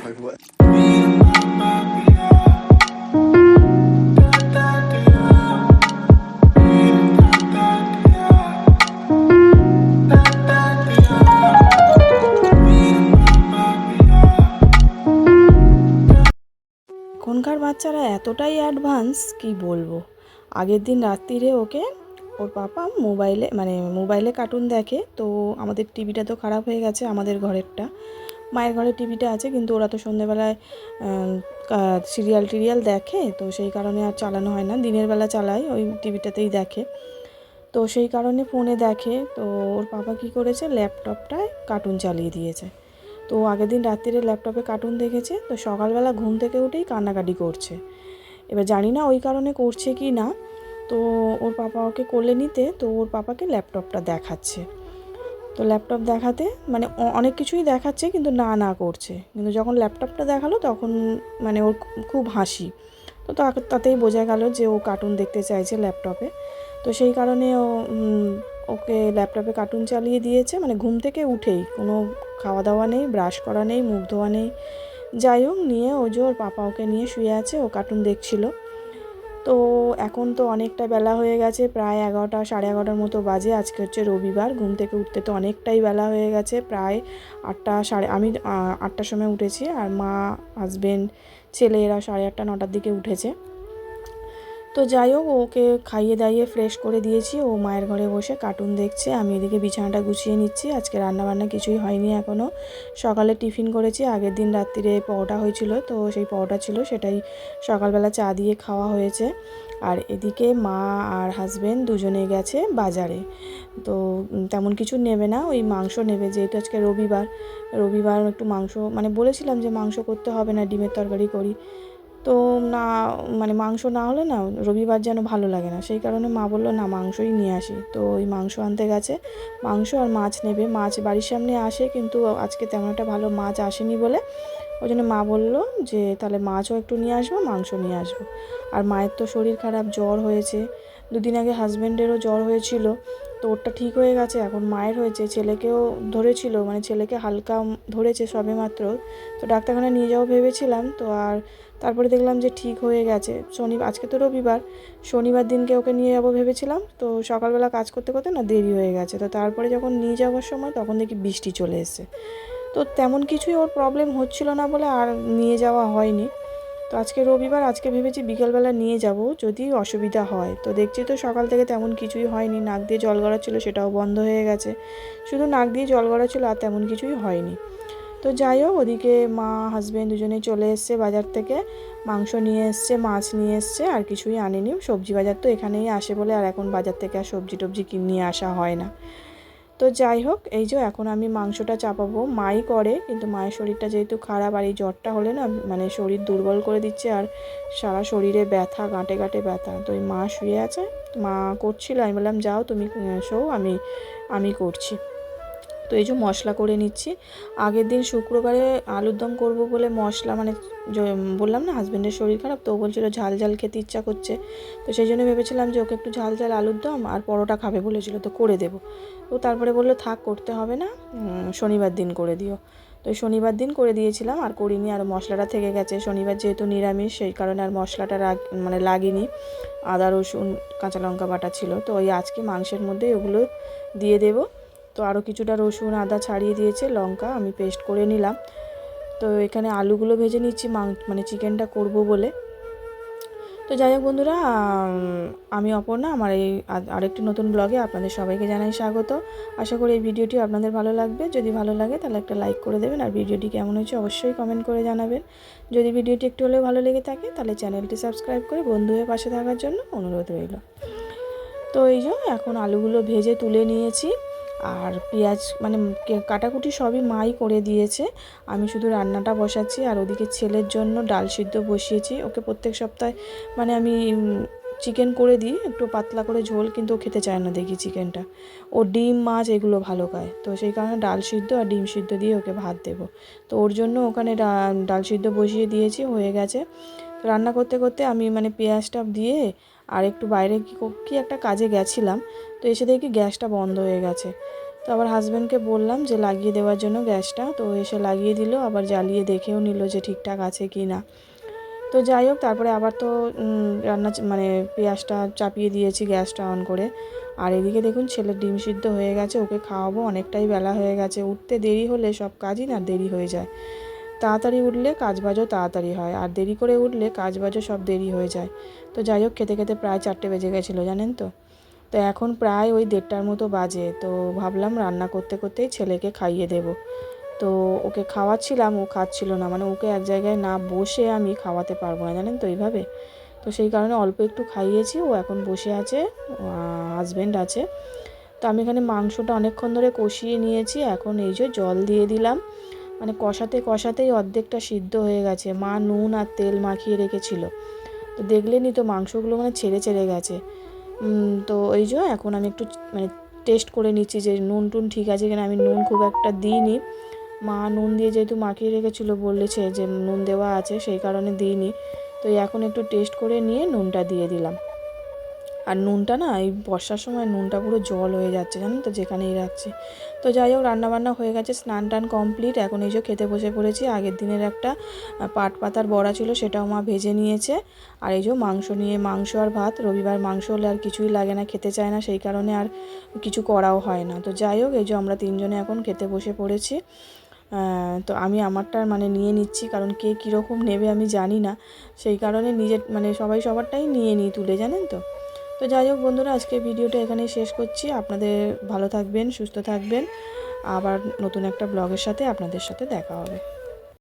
Like what? এখনকার বাচ্চারা এতটাই অ্যাডভান্স কি বলবো। আগের দিন রাত্রিরে ওকে ওর পাপা মোবাইলে কার্টুন দেখে। তো আমাদের টিভিটা তো খারাপ হয়ে গেছে, আমাদের ঘরেরটা। মায়ের ঘরে টিভিটা আছে, কিন্তু ওরা তো সন্ধ্যেবেলায় সিরিয়াল টিরিয়াল দেখে, তো সেই কারণে আর চালানো হয় না। দিনের বেলা চালায়, ওই টিভিটাতেই দেখে। তো সেই কারণে ফোনে দেখে। তো ওর পাপা কী করেছে, ল্যাপটপটায় কার্টুন চালিয়ে দিয়েছে। তো আগের দিন রাত্রিরে ল্যাপটপে কার্টুন দেখেছে, তো সকালবেলা ঘুম থেকে উঠেই কান্নাকাটি করছে। এবার জানি না ওই কারণে করছে কি না। তো ওর পাপা ওকে কোলে নিতে, তো ওর পাপাকে ল্যাপটপটা দেখাচ্ছে। তো ল্যাপটপ দেখাতে মানে অনেক কিছুই দেখাচ্ছে, কিন্তু না না করছে। কিন্তু যখন ল্যাপটপটা দেখালো তখন মানে ওর খুব হাসি। তো তাতেই বোঝা গেল যে ও কার্টুন দেখতে চাইছে ল্যাপটপে। তো সেই কারণে ওকে ল্যাপটপে কার্টুন চালিয়ে দিয়েছে, মানে ঘুম থেকে উঠেই। কোনো খাওয়া দাওয়া নেই, ব্রাশ করা নেই, মুখ ধোয়া নেই। যাই হোক, নিয়ে ওই যে ওর পাপা ওকে নিয়ে শুয়ে আছে, ও কার্টুন দেখছিল। তো এখন তো অনেকটা বেলা হয়ে গেছে, প্রায় 11টা, সাড়ে 11টার মতো বাজে। আজকে হচ্ছে রবিবার। ঘুম থেকে উঠতে তো অনেকটাই বেলা হয়ে গেছে, প্রায় 8টা, আমি 8টার সময় উঠেছি, আর মা, হাজবেন্ড, ছেলে এরা 8:30, 9টার দিকে উঠেছে। তো যাই হোক, ওকে খাইয়ে দাইয়ে ফ্রেশ করে দিয়েছি। ও মায়ের ঘরে বসে কার্টুন দেখছে, আমি এদিকে বিছানাটা গুছিয়ে নিচ্ছি। আজকে রান্নাবান্না কিছুই হয়নি এখনও। সকালে টিফিন করেছি, আগের দিন রাত্রিরে পরোটা হয়েছিল, তো সেই পরোটা ছিল, সেটাই সকালবেলা চা দিয়ে খাওয়া হয়েছে। আর এদিকে মা আর হাজবেন্ড দুজনে গেছে বাজারে। তো তেমন কিছু নেবে না, ওই মাংস নেবে, যেহেতু আজকে রবিবার একটু মাংস, মানে বলেছিলাম যে মাংস করতে হবে না, ডিমের তরকারি করি। তো না, মানে মাংস না হলে না রবিবার যেন ভালো লাগে না। সেই কারণে মা বললো না, মাংসই নিয়ে আসি। তো ওই মাংস আনতে গেছে। মাংস আর মাছ নেবে। মাছ বাড়ির সামনে আসে, কিন্তু আজকে তেমন একটা ভালো মাছ আসেনি বলে ওই জন্য মা বললো যে তাহলে মাছও একটু নিয়ে আসবো, মাংস নিয়ে আসবো। আর মায়ের তো শরীর খারাপ, জ্বর হয়েছে। দুদিন আগে হাজব্যান্ডেরও জ্বর হয়েছিল, তো ওরটা ঠিক হয়ে গেছে। এখন মায়ের হয়েছে, ছেলেকেও ধরেছিল, মানে ছেলেকে হালকা ধরেছে সবেমাত্র। তো ডাক্তারখানায় নিয়ে যাবো ভেবেছিলাম, তো আর তারপরে দেখলাম যে ঠিক হয়ে গেছে। আজকে তো রবিবার, শনিবার দিনকে ওকে নিয়ে যাবো ভেবেছিলাম। তো সকালবেলা কাজ করতে করতে না দেরি হয়ে গেছে। তো তারপরে যখন নিয়ে যাওয়ার সময় তখন দেখি বৃষ্টি চলে এসেছে। তো তেমন কিছুই ওর প্রবলেম হচ্ছিল না বলে আর নিয়ে যাওয়া হয়নি। তো আজকে রবিবার, আজকে ভেবেছি বিকেলবেলা নিয়ে যাব যদি অসুবিধা হয়। তো দেখছি তো সকাল থেকে তেমন কিছুই হয়নি। নাক দিয়ে জল গড়াচ্ছিল, সেটাও বন্ধ হয়ে গেছে। শুধু নাক দিয়ে জল গড়াচ্ছিল, আর তেমন কিছুই হয়নি। তো যাই হোক, ওদিকে মা হাজবেন্ড দুজনেই চলে এসছে বাজার থেকে। মাংস নিয়ে এসছে, মাছ নিয়ে এসছে, আর কিছুই আনেনি। সবজি বাজার তো এখানেই আসে বলে আর এখন বাজার থেকে আর সবজি টবজি নিয়ে আসা হয় না। তো যাই হোক, এই যে এখন আমি মাংসটা চাপাবো। মাই করে, কিন্তু মায়ের শরীরটা যেহেতু খারাপ, আর এই জ্বরটা হলে না মানে শরীর দুর্বল করে দিচ্ছে, আর সারা শরীরে ব্যথা, গাঁটে গাঁটে ব্যথা। তো ওই মা শুয়ে আছে, মা করছিল, আমি বললাম যাও তুমি শোও, আমি করছি। তো এই যে মশলা করে নিচ্ছি। আগের দিন শুক্রবারে আলুর দম করবো বলে মশলা, মানে বললাম না হাজব্যান্ডের শরীর খারাপ, তো ও বলছিল ঝাল ঝাল খেতে ইচ্ছা করছে। তো সেই জন্য ভেবেছিলাম যে ওকে একটু ঝাল ঝাল আলুর দম আর পরোটা খাবে বলেছিল, তো করে দেবো। তো তারপরে বললো থাক, করতে হবে না, শনিবার দিন করে দিও। তো শনিবার দিন করে দিয়েছিলাম, আর করিনি। আর মশলাটা থেকে গেছে, শনিবার যেহেতু নিরামিষ, সেই কারণে আর মশলাটা লাগেনি। আদা রসুন কাঁচা লঙ্কা বাটা ছিল, তো ওই আজকে মাংসের মধ্যে ওগুলো দিয়ে দেবো। তো আরও কিছুটা রসুন আদা ছাড়িয়ে দিয়েছে, লঙ্কা আমি পেস্ট করে নিলাম। তো এখানে আলুগুলো ভেজে নিচ্ছি, মানে চিকেনটা করব বলে। তো যাই হোক বন্ধুরা, আমি অপর্ণা, আমার এই আরেকটি নতুন ব্লগে আপনাদের সবাইকে জানাই স্বাগত। আশা করি এই ভিডিওটি আপনাদের ভালো লাগবে। যদি ভালো লাগে তাহলে একটা লাইক করে দেবেন, আর ভিডিওটি কেমন হয়েছে অবশ্যই কমেন্ট করে জানাবেন। যদি ভিডিওটি একটু হলেও ভালো লেগে থাকে তাহলে চ্যানেলটি সাবস্ক্রাইব করে বন্ধু হয়ে পাশে থাকার জন্য অনুরোধ রইল। তো এই যে এখন আলুগুলো ভেজে তুলে নিয়েছি, আর পেঁয়াজ মানে কাটাকুটি সবই মাই করে দিয়েছে। আমি শুধু রান্নাটা বসাচ্ছি, আর ওদিকে ছেলের জন্য ডাল সিদ্ধ বসিয়েছি। ওকে প্রত্যেক সপ্তাহে মানে আমি চিকেন করে দিই একটু পাতলা করে ঝোল, কিন্তু ও খেতে চায় না দেখি চিকেনটা। ও ডিম মাছ এগুলো ভালো খায়, তো সেই কারণে ডাল সিদ্ধ আর ডিম সিদ্ধ দিয়ে ওকে ভাত দেবো। তো ওর জন্য ওখানে ডাল সিদ্ধ বসিয়ে দিয়েছি, হয়ে গেছে। তো রান্না করতে করতে আমি মানে পেঁয়াজটা দিয়ে আর একটু বাইরে কি একটা কাজে গেছিলাম, তো এসে দেখি গ্যাসটা বন্ধ হয়ে গেছে। তো আবার হাজব্যান্ডকে বললাম যে লাগিয়ে দেওয়ার জন্য গ্যাসটা, তো এসে লাগিয়ে দিল, আবার জ্বালিয়ে দেখেও নিল যে ঠিকঠাক আছে কি না। তো যাই হোক, তারপরে আবার তো রান্না মানে পেঁয়াজটা চাপিয়ে দিয়েছি গ্যাসটা অন করে। আর এদিকে দেখুন ছেলের ডিম সিদ্ধ হয়ে গেছে, ওকে খাওয়াবো, অনেকটাই বেলা হয়ে গেছে। উঠতে দেরি হলে সব কাজই না দেরি হয়ে যায়। তাড়াতাড়ি উঠলে কাজবাজও তাড়াতাড়ি হয়, আর দেরি করে উঠলে কাজবাজও সব দেরি হয়ে যায়। তো যাই হোক, খেতে খেতে প্রায় 4টে বেজে গেছিলো জানেন তো। তো এখন প্রায় ওই 1:30টার মতো বাজে। তো ভাবলাম রান্না করতে করতেই ছেলেকে খাইয়ে দেব। তো ওকে খাওয়াচ্ছিলাম, ও খাচ্ছিল না, মানে ওকে এক জায়গায় না বসে আমি খাওয়াতে পারবো না জানেন তো এইভাবে। তো সেই কারণে অল্প একটু খাইয়েছি, ও এখন বসে আছে, হাজব্যান্ড আছে। তো আমি এখানে মাংসটা অনেকক্ষণ ধরে কষিয়ে নিয়েছি, এখন এই যে জল দিয়ে দিলাম। মানে কষাতে কষাতেই অর্ধেকটা সিদ্ধ হয়ে গেছে। মা নুন আর তেল মাখিয়ে রেখেছিল, তো দেখলেনই তো মাংসগুলো মানে ছেড়ে ছেড়ে গেছে। তো এই যে এখন আমি একটু মানে টেস্ট করে নিচ্ছি যে নুন টুন ঠিক আছে কিনা। আমি নুন খুব একটা দিইনি, মা নুন দিয়ে যেহেতু মাখিয়ে রেখেছিলো, বলেছে যে নুন দেওয়া আছে, সেই কারণে দিইনি। তো এখন একটু টেস্ট করে নিয়ে নুনটা দিয়ে দিলাম। আর নুনটা না এই বর্ষার সময় নুনটা পুরো জল হয়ে যাচ্ছে জানেন তো, যেখানেই রাখছি। তো যাই হোক, রান্নাবান্না হয়ে গেছে, স্নান টান কমপ্লিট। এখন এই যে খেতে বসে পড়েছি। আগের দিনের একটা পাট পাতার বড়া ছিল, সেটাও মা ভেজে নিয়েছে। আর এই যে মাংস আর ভাত। রবিবার মাংস হলে আর কিছুই লাগে না, খেতে চায় না, সেই কারণে আর কিছু করাও হয় না। তো যাই হোক, এই যে আমরা 3জনে এখন খেতে বসে পড়েছি। তো আমি আমারটা মানে নিয়ে নিচ্ছি, কারণ কে কীরকম নেবে আমি জানি না, সেই কারণে নিজের মানে সবাই সবারটাই নিয়ে নিই তুলে, জানেন তো। তো যাই হোক বন্ধুরা, আজকে ভিডিওটা এখানেই শেষ করছি। আপনাদের ভালো থাকবেন, সুস্থ থাকবেন। আবার নতুন একটা ব্লগের সাথে আপনাদের সাথে দেখা হবে।